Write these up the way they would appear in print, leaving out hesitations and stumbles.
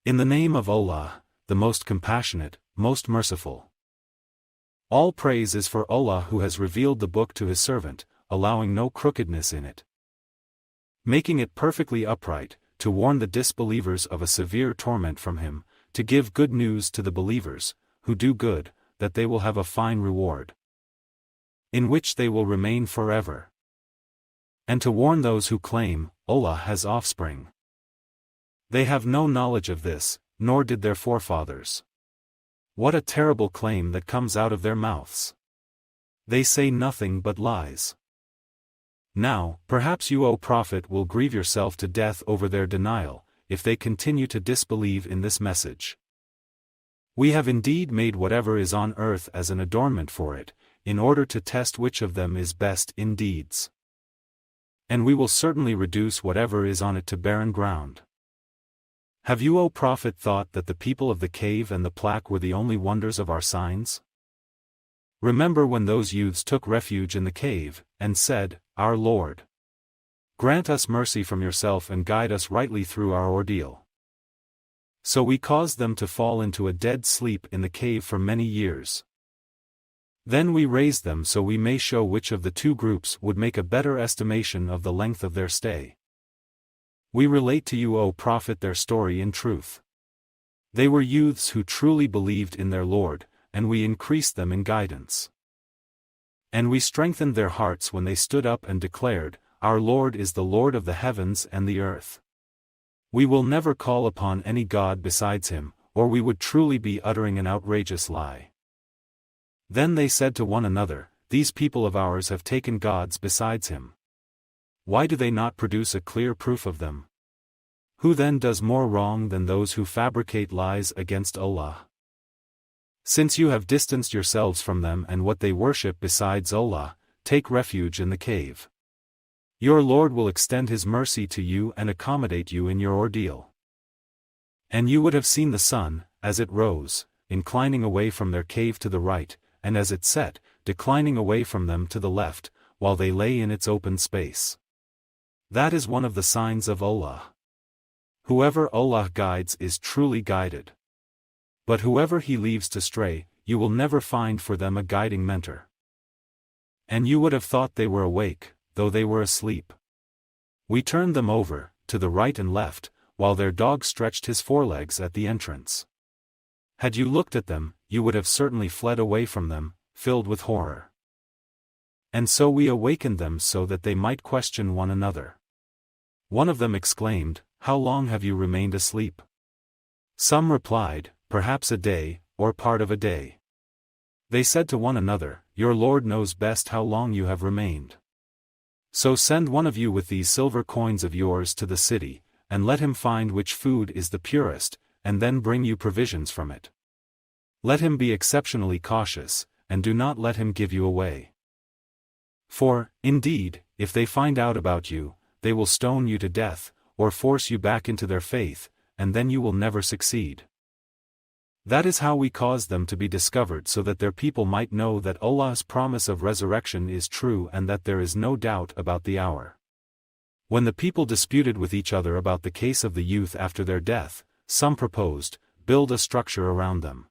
In the name of Allah, the most compassionate, most merciful. All praise is for Allah who has revealed the book to his servant, allowing no crookedness in it, making it perfectly upright, to warn the disbelievers of a severe torment from him, to give good news to the believers, who do good, that they will have a fine reward, in which they will remain forever, and to warn those who claim, Allah has offspring. They have no knowledge of this, nor did their forefathers. What a terrible claim that comes out of their mouths. They say nothing but lies. Now, perhaps you, O Prophet, will grieve yourself to death over their denial, if they continue to disbelieve in this message. We have indeed made whatever is on earth as an adornment for it, in order to test which of them is best in deeds. And we will certainly reduce whatever is on it to barren ground. Have you, O Prophet, thought that the people of the cave and the plaque were the only wonders of our signs? Remember when those youths took refuge in the cave, and said, Our Lord, grant us mercy from yourself and guide us rightly through our ordeal. So we caused them to fall into a dead sleep in the cave for many years. Then we raised them so we may show which of the two groups would make a better estimation of the length of their stay. We relate to you, O Prophet, their story in truth. They were youths who truly believed in their Lord, and we increased them in guidance. And we strengthened their hearts when they stood up and declared, Our Lord is the Lord of the heavens and the earth. We will never call upon any god besides him, or we would truly be uttering an outrageous lie. Then they said to one another, These people of ours have taken gods besides him. Why do they not produce a clear proof of them? Who then does more wrong than those who fabricate lies against Allah? Since you have distanced yourselves from them and what they worship besides Allah, take refuge in the cave. Your Lord will extend his mercy to you and accommodate you in your ordeal. And you would have seen the sun, as it rose, inclining away from their cave to the right, and as it set, declining away from them to the left, while they lay in its open space. That is one of the signs of Allah. Whoever Allah guides is truly guided. But whoever he leaves to stray, you will never find for them a guiding mentor. And you would have thought they were awake, though they were asleep. We turned them over, to the right and left, while their dog stretched his forelegs at the entrance. Had you looked at them, you would have certainly fled away from them, filled with horror. And so we awakened them so that they might question one another. One of them exclaimed, How long have you remained asleep? Some replied, Perhaps a day, or part of a day. They said to one another, Your Lord knows best how long you have remained. So send one of you with these silver coins of yours to the city, and let him find which food is the purest, and then bring you provisions from it. Let him be exceptionally cautious, and do not let him give you away. For, indeed, if they find out about you, they will stone you to death, or force you back into their faith, and then you will never succeed. That is how we caused them to be discovered so that their people might know that Allah's promise of resurrection is true and that there is no doubt about the hour. When the people disputed with each other about the case of the youth after their death, some proposed, Build a structure around them.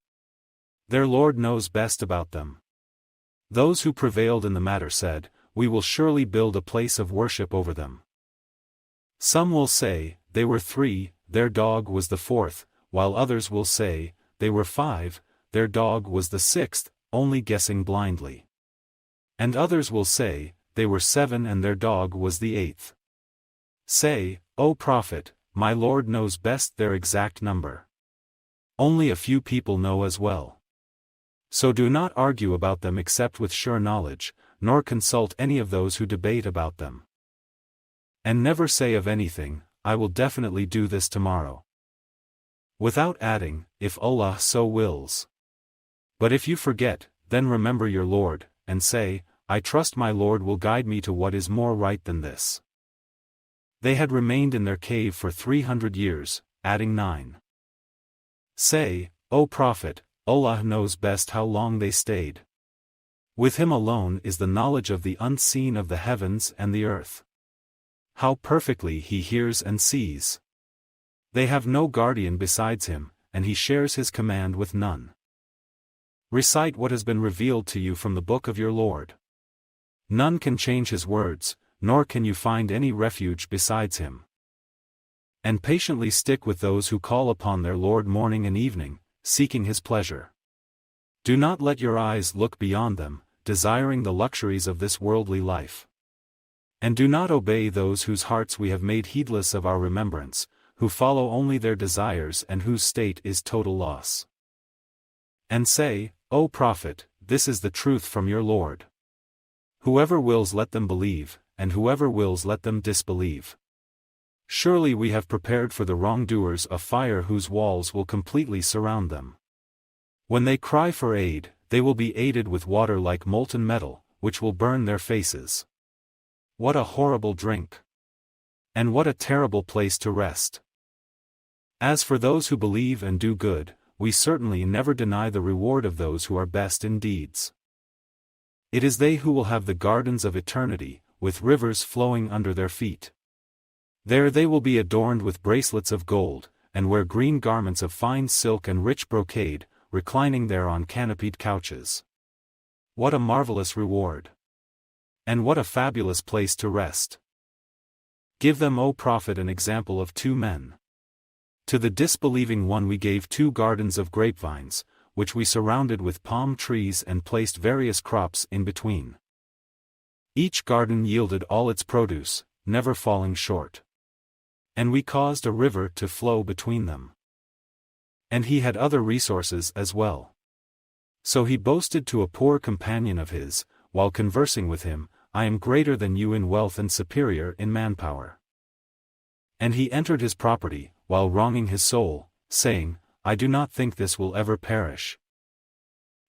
Their Lord knows best about them. Those who prevailed in the matter said, We will surely build a place of worship over them. Some will say, They were 3, their dog was the 4th, while others will say, They were 5, their dog was the 6th, only guessing blindly. And others will say, They were 7 and their dog was the 8th. Say, O Prophet, my Lord knows best their exact number. Only a few people know as well. So do not argue about them except with sure knowledge, nor consult any of those who debate about them. And never say of anything, I will definitely do this tomorrow, without adding, if Allah so wills. But if you forget, then remember your Lord, and say, I trust my Lord will guide me to what is more right than this. They had remained in their cave for 300 years, adding 9. Say, O Prophet, Allah knows best how long they stayed. With him alone is the knowledge of the unseen of the heavens and the earth. How perfectly he hears and sees. They have no guardian besides him, and he shares his command with none. Recite what has been revealed to you from the book of your Lord. None can change his words, nor can you find any refuge besides him. And patiently stick with those who call upon their Lord morning and evening, seeking his pleasure. Do not let your eyes look beyond them, desiring the luxuries of this worldly life. And do not obey those whose hearts we have made heedless of our remembrance, who follow only their desires and whose state is total loss. And say, O Prophet, this is the truth from your Lord. Whoever wills let them believe, and whoever wills let them disbelieve. Surely we have prepared for the wrongdoers a fire whose walls will completely surround them. When they cry for aid, they will be aided with water like molten metal, which will burn their faces. What a horrible drink! And what a terrible place to rest! As for those who believe and do good, we certainly never deny the reward of those who are best in deeds. It is they who will have the gardens of eternity, with rivers flowing under their feet. There they will be adorned with bracelets of gold, and wear green garments of fine silk and rich brocade, reclining there on canopied couches. What a marvelous reward! And what a fabulous place to rest! Give them, O Prophet, an example of two men. To the disbelieving one we gave 2 gardens of grapevines, which we surrounded with palm trees and placed various crops in between. Each garden yielded all its produce, never falling short. And we caused a river to flow between them. And he had other resources as well. So he boasted to a poor companion of his, while conversing with him, I am greater than you in wealth and superior in manpower. And he entered his property, while wronging his soul, saying, I do not think this will ever perish.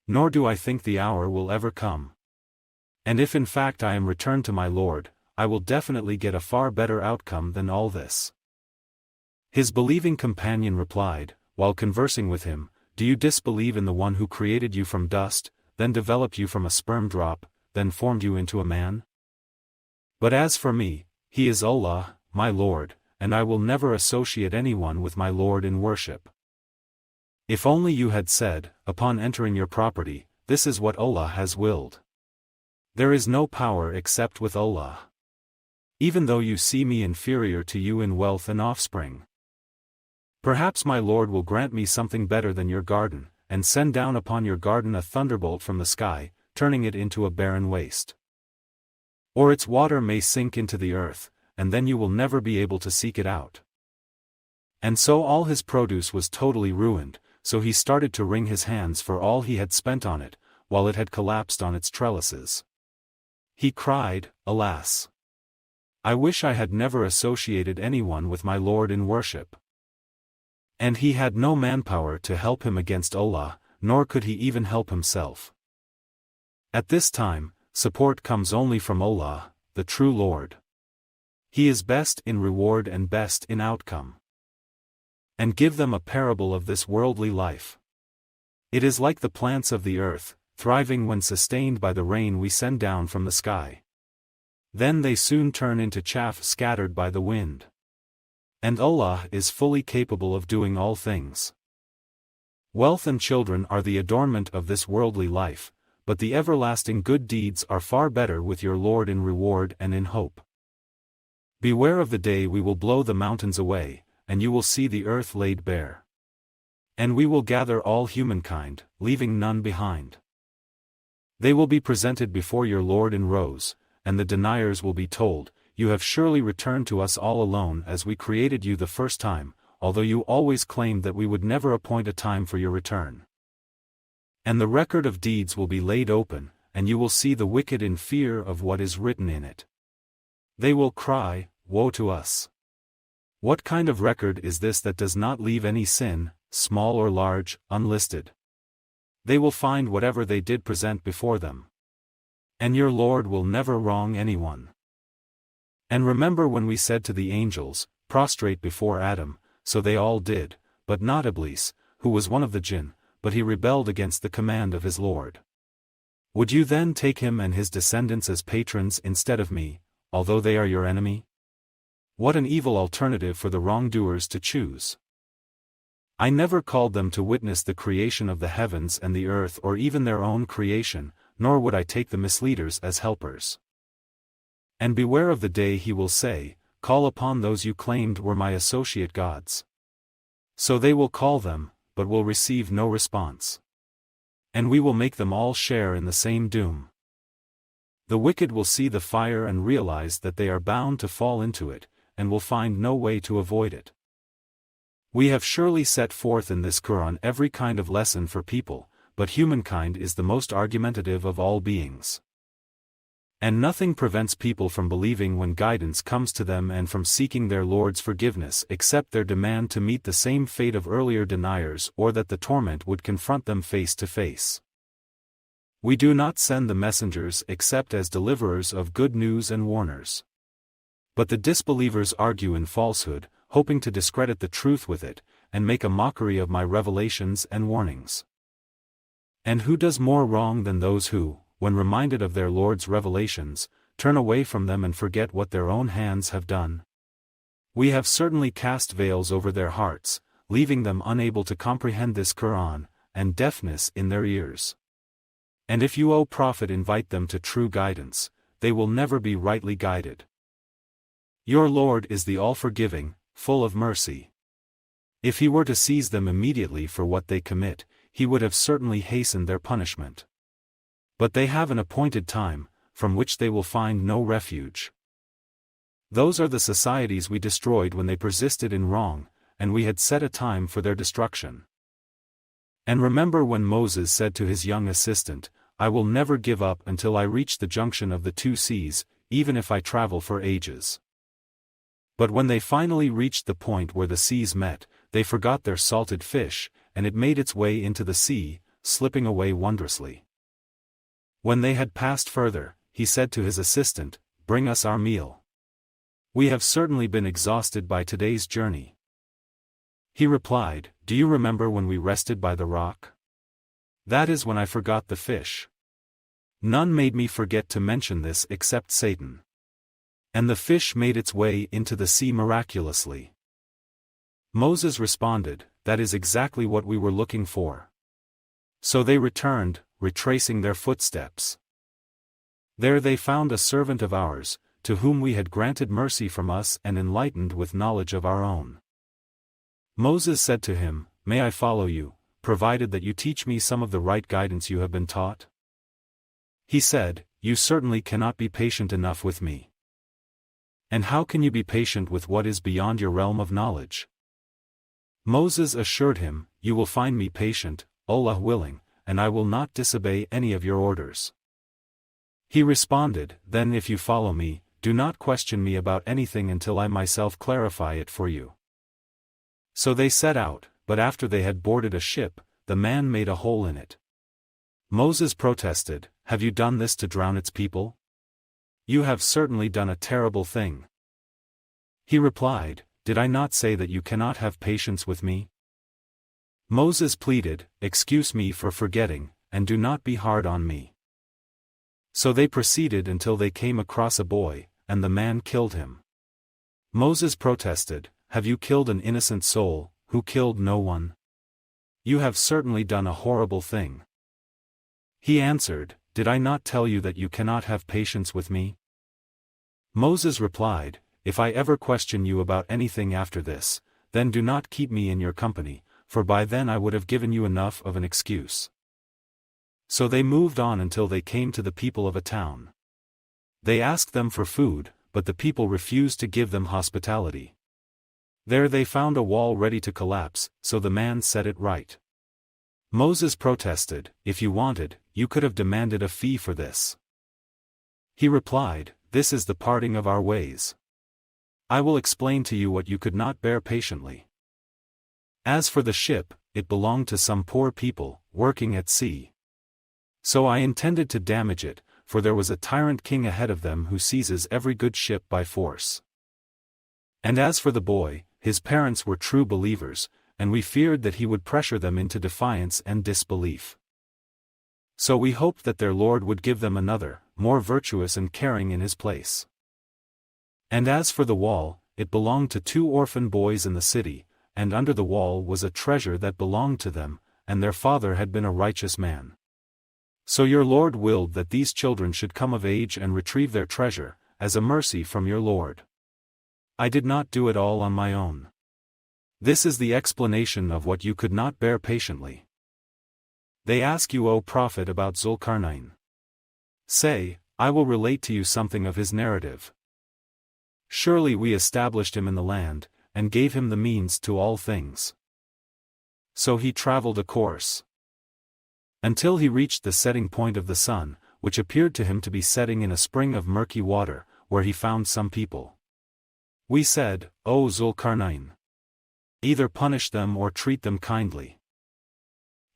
Nor do I think the hour will ever come. And if in fact I am returned to my Lord, I will definitely get a far better outcome than all this. His believing companion replied, while conversing with him, Do you disbelieve in the one who created you from dust, then developed you from a sperm drop, then formed you into a man? But as for me, he is Allah, my Lord, and I will never associate anyone with my Lord in worship. If only you had said, upon entering your property, this is what Allah has willed. There is no power except with Allah. Even though you see me inferior to you in wealth and offspring. Perhaps my Lord will grant me something better than your garden, and send down upon your garden a thunderbolt from the sky, turning it into a barren waste. Or its water may sink into the earth, and then you will never be able to seek it out. And so all his produce was totally ruined, so he started to wring his hands for all he had spent on it, while it had collapsed on its trellises. He cried, Alas! I wish I had never associated anyone with my Lord in worship. And he had no manpower to help him against Allah, nor could he even help himself. At this time, support comes only from Allah, the true Lord. He is best in reward and best in outcome. And give them a parable of this worldly life. It is like the plants of the earth, thriving when sustained by the rain we send down from the sky. Then they soon turn into chaff scattered by the wind. And Allah is fully capable of doing all things. Wealth and children are the adornment of this worldly life, but the everlasting good deeds are far better with your Lord in reward and in hope. Beware of the day we will blow the mountains away, and you will see the earth laid bare. And we will gather all humankind, leaving none behind. They will be presented before your Lord in rows, and the deniers will be told, You have surely returned to us all alone as we created you the first time, although you always claimed that we would never appoint a time for your return. And the record of deeds will be laid open, and you will see the wicked in fear of what is written in it. They will cry, Woe to us! What kind of record is this that does not leave any sin, small or large, unlisted? They will find whatever they did present before them. And your Lord will never wrong anyone. And remember when we said to the angels, Prostrate before Adam, so they all did, but not Iblis, who was one of the jinn, but he rebelled against the command of his Lord. Would you then take him and his descendants as patrons instead of me, although they are your enemy? What an evil alternative for the wrongdoers to choose. I never called them to witness the creation of the heavens and the earth or even their own creation, nor would I take the misleaders as helpers. And beware of the day he will say, call upon those you claimed were my associate gods. So they will call them, but will receive no response. And we will make them all share in the same doom. The wicked will see the fire and realize that they are bound to fall into it, and will find no way to avoid it. We have surely set forth in this Quran every kind of lesson for people, but humankind is the most argumentative of all beings. And nothing prevents people from believing when guidance comes to them and from seeking their Lord's forgiveness except their demand to meet the same fate of earlier deniers or that the torment would confront them face to face. We do not send the messengers except as deliverers of good news and warners. But the disbelievers argue in falsehood, hoping to discredit the truth with it, and make a mockery of my revelations and warnings. And who does more wrong than those who, when reminded of their Lord's revelations, turn away from them and forget what their own hands have done? We have certainly cast veils over their hearts, leaving them unable to comprehend this Quran, and deafness in their ears. And if you, O Prophet, invite them to true guidance, they will never be rightly guided. Your Lord is the all-forgiving, full of mercy. If he were to seize them immediately for what they commit, he would have certainly hastened their punishment. But they have an appointed time, from which they will find no refuge. Those are the societies we destroyed when they persisted in wrong, and we had set a time for their destruction. And remember when Moses said to his young assistant, I will never give up until I reach the junction of the two seas, even if I travel for ages. But when they finally reached the point where the seas met, they forgot their salted fish, and it made its way into the sea, slipping away wondrously. When they had passed further, he said to his assistant, bring us our meal. We have certainly been exhausted by today's journey. He replied, do you remember when we rested by the rock? That is when I forgot the fish. None made me forget to mention this except Satan. And the fish made its way into the sea miraculously. Moses responded, that is exactly what we were looking for. So they returned, retracing their footsteps. There they found a servant of ours, to whom we had granted mercy from us and enlightened with knowledge of our own. Moses said to him, may I follow you, provided that you teach me some of the right guidance you have been taught? He said, you certainly cannot be patient enough with me. And how can you be patient with what is beyond your realm of knowledge? Moses assured him, you will find me patient, Allah willing, and I will not disobey any of your orders. He responded, then if you follow me, do not question me about anything until I myself clarify it for you. So they set out, but after they had boarded a ship, the man made a hole in it. Moses protested, have you done this to drown its people? You have certainly done a terrible thing. He replied, did I not say that you cannot have patience with me? Moses pleaded, excuse me for forgetting, and do not be hard on me. So they proceeded until they came across a boy, and the man killed him. Moses protested, have you killed an innocent soul, who killed no one? You have certainly done a horrible thing. He answered, did I not tell you that you cannot have patience with me? Moses replied, if I ever question you about anything after this, then do not keep me in your company, for by then I would have given you enough of an excuse. So they moved on until they came to the people of a town. They asked them for food, but the people refused to give them hospitality. There they found a wall ready to collapse, so the man set it right. Moses protested, if you wanted, you could have demanded a fee for this. He replied, this is the parting of our ways. I will explain to you what you could not bear patiently. As for the ship, it belonged to some poor people, working at sea. So I intended to damage it, for there was a tyrant king ahead of them who seizes every good ship by force. And as for the boy, his parents were true believers, and we feared that he would pressure them into defiance and disbelief. So we hoped that their Lord would give them another, more virtuous and caring in his place. And as for the wall, it belonged to 2 orphan boys in the city, and under the wall was a treasure that belonged to them, and their father had been a righteous man. So your Lord willed that these children should come of age and retrieve their treasure, as a mercy from your Lord. I did not do it all on my own. This is the explanation of what you could not bear patiently. They ask you, O Prophet, about Zulkarnain. Say, I will relate to you something of his narrative. Surely we established him in the land, and gave him the means to all things. So he traveled a course, until he reached the setting point of the sun, which appeared to him to be setting in a spring of murky water, where he found some people. We said, O Zulkarnain, either punish them or treat them kindly.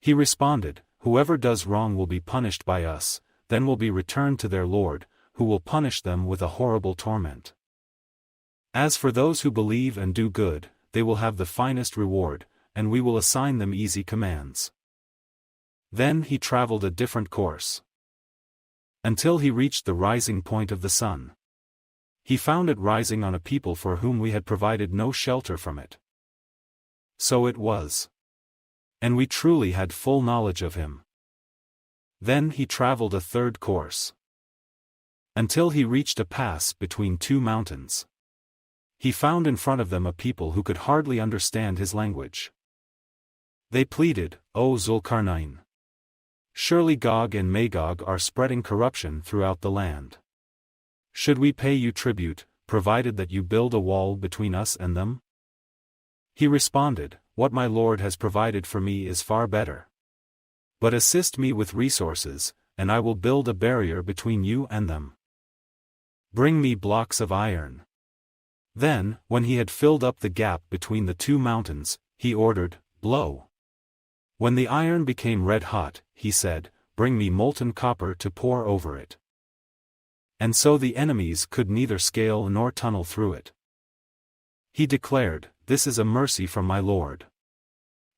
He responded, whoever does wrong will be punished by us, then will be returned to their Lord, who will punish them with a horrible torment. As for those who believe and do good, they will have the finest reward, and we will assign them easy commands. Then he traveled a different course, until he reached the rising point of the sun. He found it rising on a people for whom we had provided no shelter from it. So it was. And we truly had full knowledge of him. Then he traveled a third course, until he reached a pass between 2 mountains. He found in front of them a people who could hardly understand his language. They pleaded, O Zulkarnain, surely Gog and Magog are spreading corruption throughout the land. Should we pay you tribute, provided that you build a wall between us and them? He responded, what my Lord has provided for me is far better. But assist me with resources, and I will build a barrier between you and them. Bring me blocks of iron. Then, when he had filled up the gap between the 2 mountains, he ordered, blow. When the iron became red hot, he said, bring me molten copper to pour over it. And so the enemies could neither scale nor tunnel through it. He declared, this is a mercy from my Lord.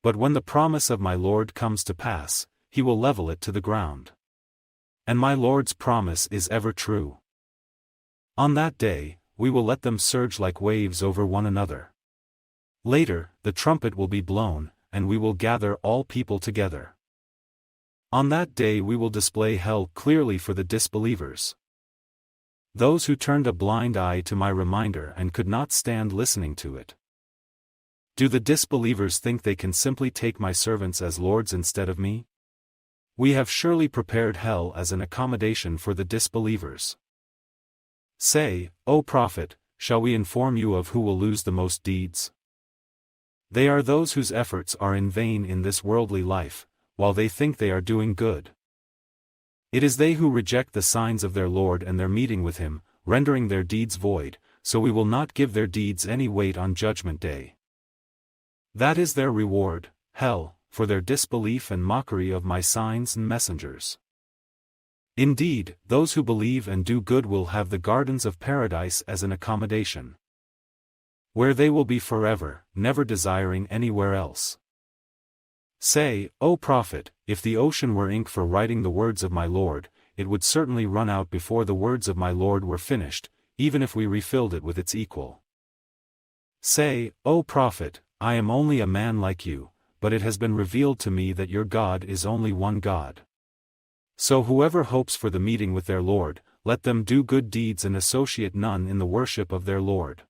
But when the promise of my Lord comes to pass, he will level it to the ground. And my Lord's promise is ever true. On that day, we will let them surge like waves over one another. Later, the trumpet will be blown, and we will gather all people together. On that day we will display hell clearly for the disbelievers. Those who turned a blind eye to my reminder and could not stand listening to it. Do the disbelievers think they can simply take my servants as lords instead of me? We have surely prepared hell as an accommodation for the disbelievers. Say, O Prophet, shall we inform you of who will lose the most deeds? They are those whose efforts are in vain in this worldly life, while they think they are doing good. It is they who reject the signs of their Lord and their meeting with him, rendering their deeds void, so we will not give their deeds any weight on Judgment Day. That is their reward, hell, for their disbelief and mockery of my signs and messengers. Indeed, those who believe and do good will have the gardens of paradise as an accommodation, where they will be forever, never desiring anywhere else. Say, O Prophet, if the ocean were ink for writing the words of my Lord, it would certainly run out before the words of my Lord were finished, even if we refilled it with its equal. Say, O Prophet, I am only a man like you, but it has been revealed to me that your God is only one God. So whoever hopes for the meeting with their Lord, let them do good deeds and associate none in the worship of their Lord.